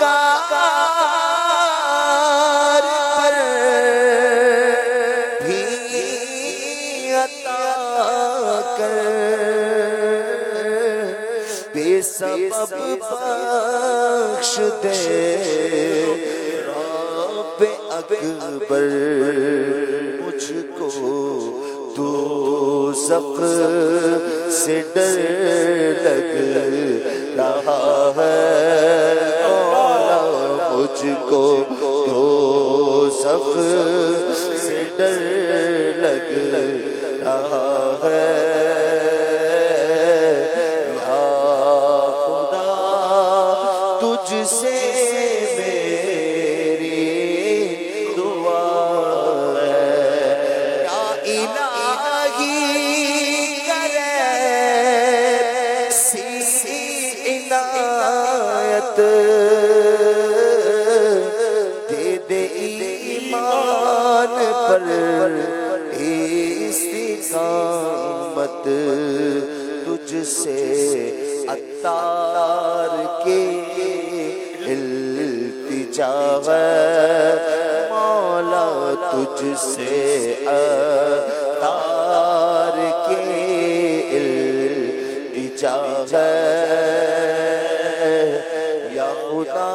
کار پر بھی عطا کر بے سبب بخش دے رب اکبر مجھ کو دوزخ سے ڈر لگ رہا ہے مجھ کو دوزخ سے ڈر لگ رہا ہے یا خدا تجھ سے دے دے ایمان پر استقامت تجھ سے عطار کے التجا ہے مولا تجھ سے عطار کے التجا ہے یا خدا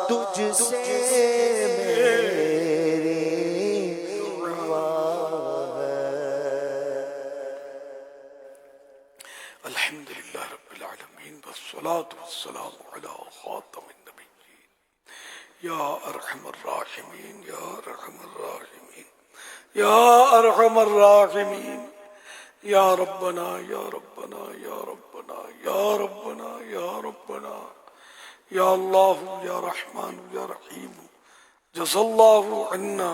تجھ سے والصلاة والسلام على خاتم النبيين يا أرحم الراحمين يا أرحم الراحمين يا أرحم الراحمين يا ربنا يا ربنا يا ربنا يا ربنا يا ربنا يا الله يا رحمن يا رحيم جزا الله عنا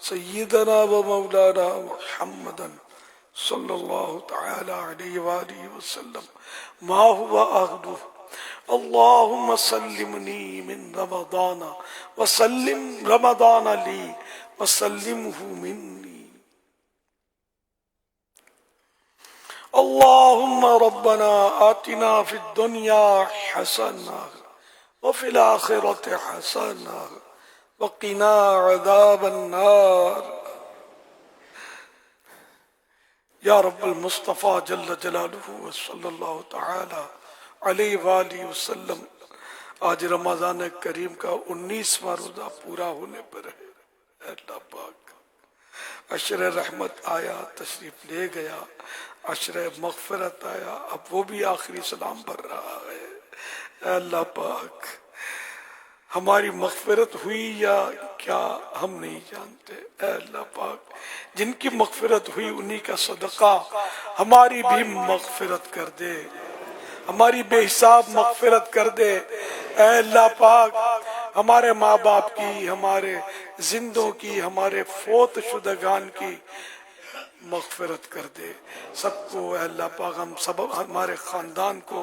سيدنا ومولانا محمدا صلى الله تعالى عليه وآله وسلم ما هو أهله اللهم سلمني من رمضان وسلم رمضان لي وسلمه مني اللهم ربنا آتنا في الدنيا حسنة وفي الآخرة حسنة وقنا عذاب النار یا رب المصطفیٰ جل جلالہ صلی اللہ تعالی علیہ وآلہ وسلم آج رمضان کریم کا 19واں روزہ پورا ہونے پر ہے. اللہ پاک عشر رحمت آیا تشریف لے گیا, عشر مغفرت آیا اب وہ بھی آخری سلام بھر رہا ہے. اللہ پاک ہماری مغفرت ہوئی یا کیا ہم نہیں جانتے. اے اللہ پاک جن کی مغفرت ہوئی انہی کا صدقہ ہماری بھی مغفرت کر دے, ہماری بے حساب مغفرت کر دے. اے اللہ پاک ہمارے ماں باپ کی, ہمارے زندوں کی, ہمارے فوت شدگان کی مغفرت کر دے سب کو. اے اللہ پاک ہم سب, ہمارے خاندان کو,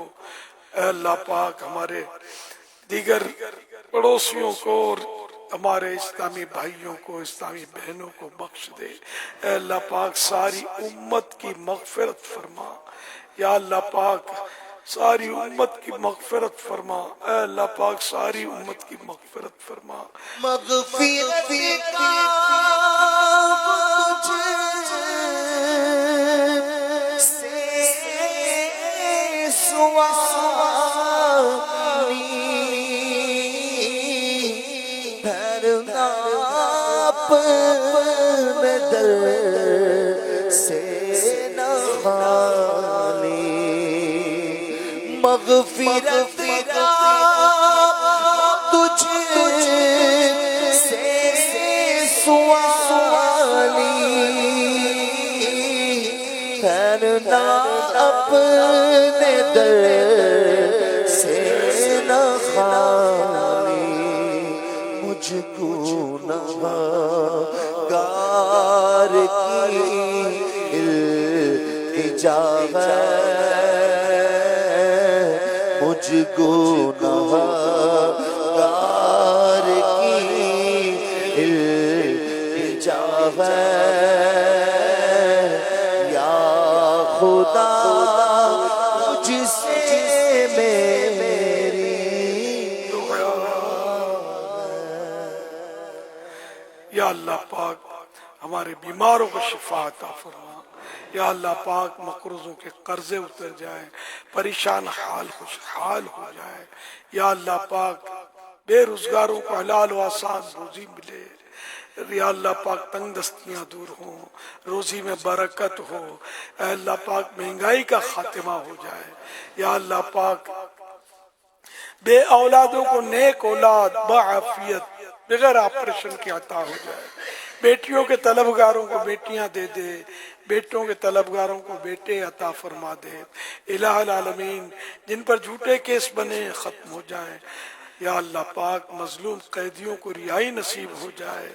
اے اللہ پاک ہمارے دیگر پڑوسیوں کو اور ہمارے اسلامی بھائیوں کو, اسلامی بہنوں کو بخش دے. اے اللہ پاک ساری امت کی مغفرت فرما. یا اللہ پاک ساری امت کی مغفرت فرما. اے اللہ پاک ساری امت کی مغفرت فرما. مغفرت کا تجھ سے سوالی دھرنا اپنے در سے نہ خالی. مغفرت کا تجھ سے سوالی کرنا اپنے در سے نہ خالی. مجھ کو نوگار کی التجا ہے, مجھ کو نوگار کی التجا ہے. یا خدا تجھ سے میری یا اللہ پاک ہمارے بیماروں کو شفا عطا فرما. یا اللہ پاک مقروضوں کے قرضے اتر جائیں, پریشان حال خوشحال ہو جائے. یا اللہ پاک بے روزگاروں کو حلال و آسان روزی ملے. یا اللہ پاک تنگ دستیاں دور ہوں, روزی میں برکت ہو. اے اللہ پاک مہنگائی کا خاتمہ ہو جائے. یا اللہ پاک بے اولادوں کو نیک اولاد بعافیت بغیر آپریشن کے عطا ہو جائے. بیٹیوں کے طلبگاروں کو بیٹیاں دے دے, بیٹوں کے طلبگاروں کو بیٹے عطا فرما دے. الہ العالمین جن پر جھوٹے کیس بنے ختم ہو جائیں. یا اللہ پاک مظلوم قیدیوں کو رہائی نصیب ہو جائے.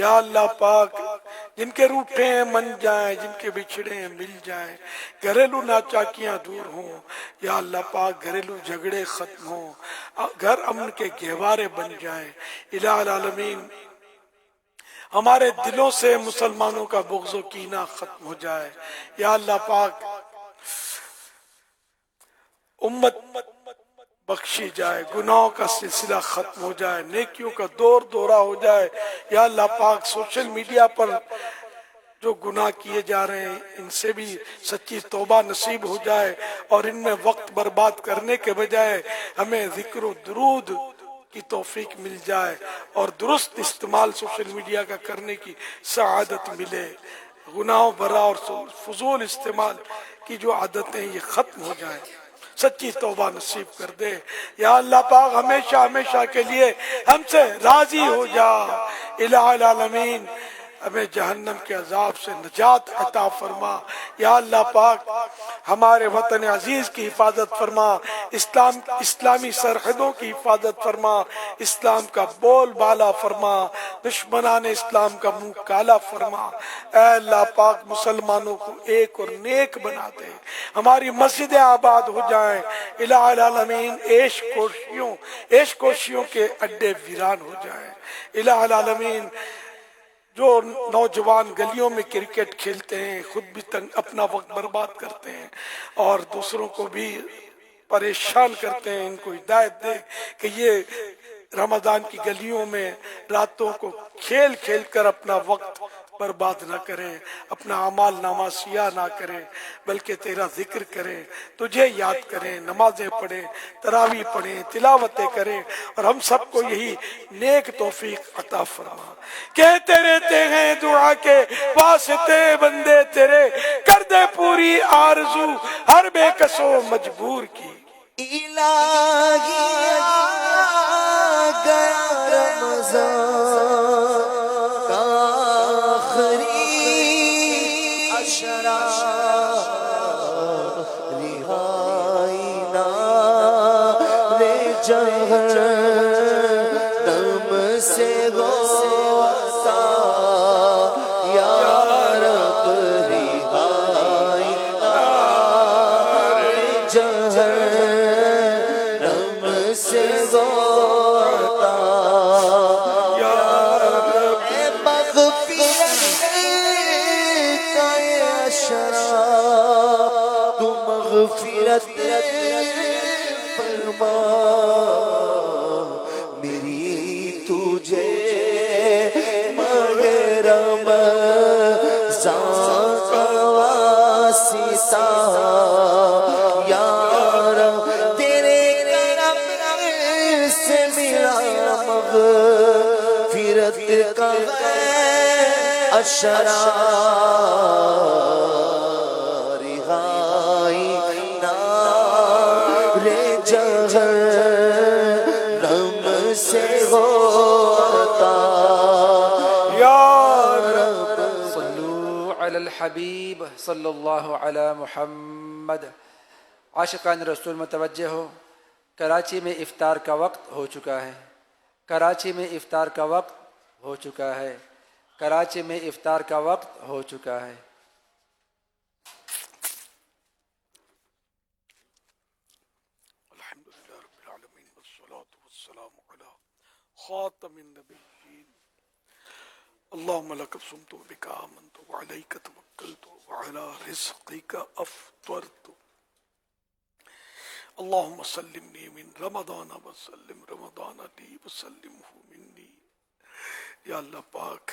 یا اللہ پاک جن کے روٹھے ہیں من جائیں، جن کے بچھڑے ہیں مل جائیں، گھریلو ناچاکیاں دور ہوں یا اللہ پاک، گھریلو جھگڑے ختم ہوں، گھر امن کے گہوارے بن جائیں الہ العالمین۔ ہمارے دلوں سے مسلمانوں کا بغض و کینہ ختم ہو جائے یا اللہ پاک، امت بخشی جائے، گناہوں کا سلسلہ ختم ہو جائے، نیکیوں کا دور دورہ ہو جائے یا اللہ پاک۔ سوشل میڈیا پر جو گناہ کیے جا رہے ہیں ان سے بھی سچی توبہ نصیب ہو جائے، اور ان میں وقت برباد کرنے کے بجائے ہمیں ذکر و درود کی توفیق مل جائے اور درست استعمال سوشل میڈیا کا کرنے کی سعادت ملے۔ گناہوں برا اور فضول استعمال کی جو عادتیں یہ ختم ہو جائیں، سچی توبہ نصیب کر دے یا اللہ پاک۔ ہمیشہ ہمیشہ کے لیے ہم سے راضی ہو جا الہ العالمین۔ ہمیں جہنم کے عذاب سے نجات عطا فرما یا اللہ پاک۔ ہمارے وطن عزیز کی حفاظت فرما، اسلامی سرحدوں کی حفاظت فرما، اسلام کا بول بالا فرما، دشمنان اسلام کا منہ کالا فرما۔ اے اللہ پاک، مسلمانوں کو ایک اور نیک بنا دے، ہماری مسجدیں آباد ہو جائیں الہ العالمین، عیش کوشیوں کے اڈے ویران ہو جائیں الہ العالمین۔ جو نوجوان گلیوں میں کرکٹ کھیلتے ہیں، خود بھی اپنا وقت برباد کرتے ہیں اور دوسروں کو بھی پریشان کرتے ہیں، ان کو ہدایت دے کہ یہ رمضان کی گلیوں میں راتوں کو کھیل کھیل کر اپنا وقت برباد نہ کریں، اپنا اعمال نامہ سیاہ نہ کریں، بلکہ تیرا ذکر کریں، تجھے یاد کریں، نمازیں پڑھیں، تراویح پڑھیں، تلاوتیں کریں، اور ہم سب کو یہی نیک توفیق عطا فرما۔ کہتے رہتے ہیں دعا کے واسطے بندے تیرے، کر دے پوری آرزو ہر بے کس و مجبور کی۔ الہی آ گیا رمضان کا آخری عشرہ، رہائی نار جہنم سے ہوتا یا رب، رہائی نار جہنم سے ہوتا یا رب، مغفرت کا عشرہ تو مغفرت فرما، میری تجھے مگر رمضان کا واسطہ یا رب، تیرے کرم سے ملا مغفرت کا عشرہ، رہائی نار جہنم سے ہوتا یا رب۔ صلو علی الحبیب صلی اللہ علی محمد۔ عاشقان رسول متوجہ ہو، کراچی میں افطار کا وقت ہو چکا ہے، کراچی میں افطار کا وقت ہو چکا ہے، کراچی میں افطار کا وقت ہو چکا ہے۔ الحمدللہ رب العالمین والصلاة والسلام علی خاتم النبیین۔ اللہم لک صمت بک آمنت وعلیک توکلت وعلی رزقک افطرت، اللہم سلمنی من رمضان وسلم رمضان لی وسلمہ منی۔ یا اللہ پاک،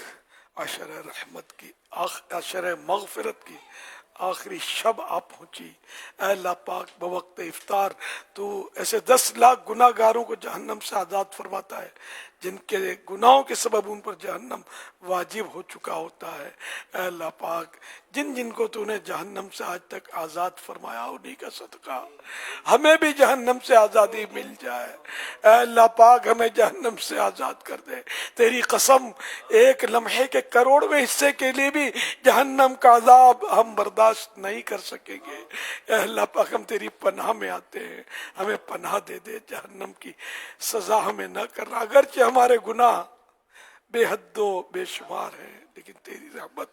عشر رحمت کی، عشر مغفرت کی آخری شب آپ پہنچی، اے اللہ پاک بوقت افطار تو ایسے 10 لاکھ گناہ گاروں کو جہنم سے آزاد فرماتا ہے جن کے گناہوں کے سبب ان پر جہنم واجب ہو چکا ہوتا ہے۔ اے اللہ پاک، جن جن کو تو نے جہنم سے آج تک آزاد فرمایا انہی کا صدقہ ہمیں بھی جہنم سے آزادی مل جائے۔ اے اللہ پاک، ہمیں جہنم سے آزاد کر دے، تیری قسم ایک لمحے کے کروڑویں حصے کے لیے بھی جہنم کا عذاب ہم برداشت نہیں کر سکیں گے۔ اے اللہ پاک، ہم تیری پناہ میں آتے ہیں، ہمیں پناہ دے دے، جہنم کی سزا ہمیں نہ کرنا، اگرچہ ہمارے گناہ بے حد و بے شمار ہیں، لیکن تیری رحمت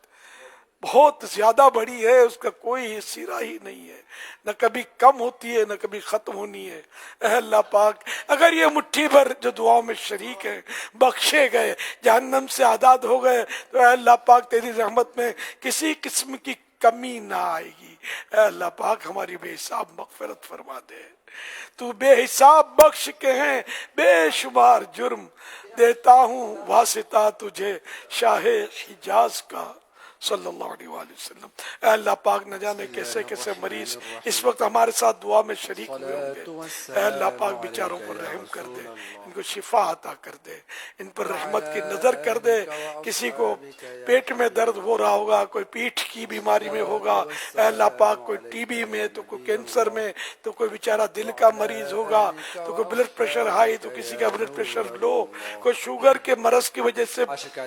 بہت زیادہ بڑی ہے، اس کا کوئی سرا ہی نہیں ہے، نہ کبھی کم ہوتی ہے نہ کبھی ختم ہونی ہے۔ اے اللہ پاک، اگر یہ مٹھی بھر جو دعاؤں میں شریک ہیں بخشے گئے، جہنم سے آزاد ہو گئے، تو اے اللہ پاک تیری رحمت میں کسی قسم کی کمی نہ آئے گی۔ اے اللہ پاک ہماری بے حساب مغفرت فرما دے، تو بے حساب بخش کے ہیں، بے شمار جرم دیتا ہوں واسطہ تجھے شاہ حجاز کا صلی اللہ علیہ وآلہ وسلم۔ اے اللہ پاک، نہ جانے کیسے کیسے مریض اس وقت ہمارے ساتھ دعا میں شریک ہوئے ہوں گے، اے اللہ پاک بیچاروں پر رحم کر دے، ان کو شفا عطا کر دے، ان پر رحمت کی نظر کر دے۔ کسی کو پیٹ میں درد ہو رہا ہوگا، کوئی پیٹھ کی بیماری میں ہوگا، اے اللہ پاک، کوئی ٹی بی میں، تو کوئی کینسر میں، تو کوئی بیچارہ دل کا مریض ہوگا، تو کوئی بلڈ پریشر ہائی، تو کسی کا بلڈ پریشر لو، کوئی شوگر کے مرض کی وجہ سے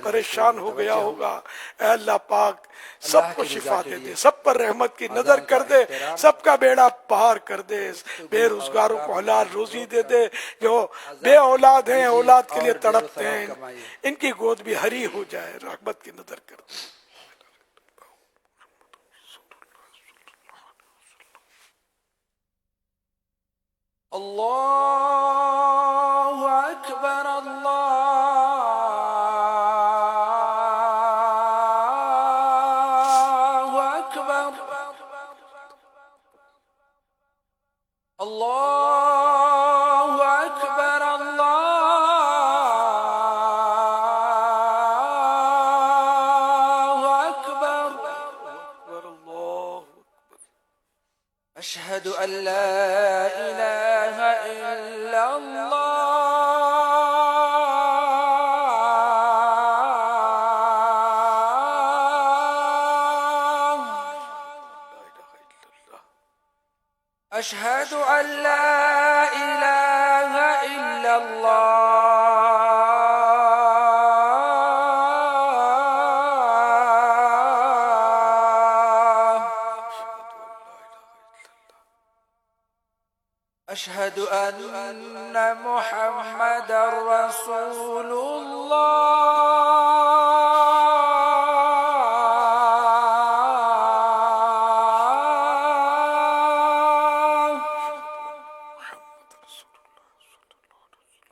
پریشان ہو گیا ہوگا، اے اللہ پاک سب کو شفا دے دے، سب پر رحمت کی نظر کر دے، سب کا بیڑا پار کر دے، بے روزگاروں کو حلال روزی دے دے، جو بے اولاد ہیں اولاد کے لیے تڑپتے ہیں ان کی گود بھی ہری ہو جائے، رحمت کی نظر کر دے۔ اللہ اکبر، اللہ اکبر، اللہ اکبر، اللہ اکبر، اشہد ان لا الہ الا اللہ، اشہد ان لا الہ الا اللہ، اشہد ان محمد رسول اللہ،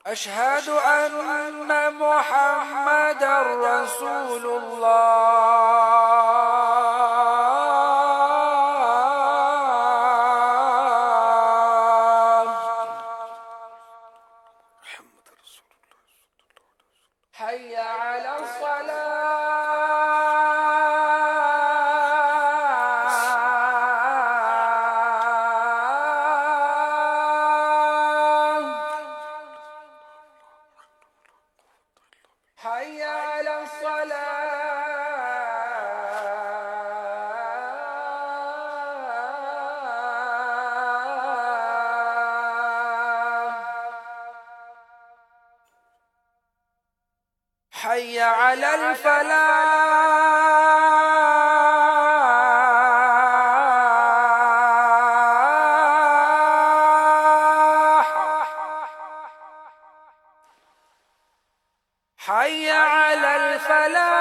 اشہد ان محمد رسول اللہ، حي على الصلاة، حي على الصلاة، حي على الفلاح، حي على الفلاح،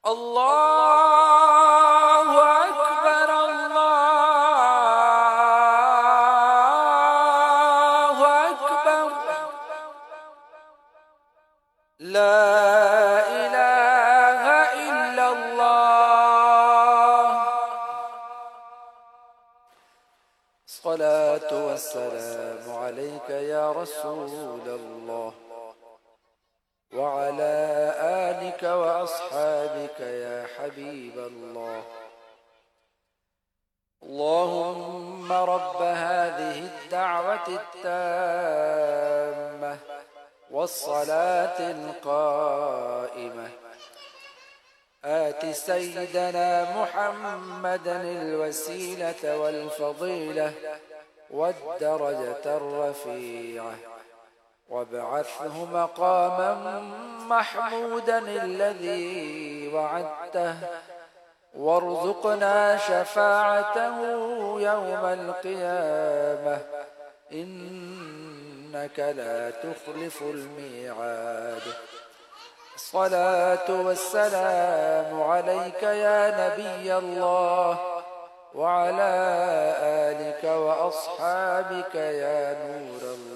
اللہ اکبر، اللہ اکبر، لا الہ الا اللہ، الصلاة والسلام عليك يا رسول الله وعلى آلك وأصحابك يا حبيب الله، اللهم رب هذه الدعوة التامة والصلاة القائمة، آت سيدنا محمدا الوسيلة والفضيلة والدرجة الرفيعة، وابعثه مقاما محمودا الذي وعدته وارزقنا شفاعته يوم القيامة إنك لا تخلف الميعاد. الصلاة والسلام عليك يا نبي الله وعلى آلك وأصحابك يا نور الله.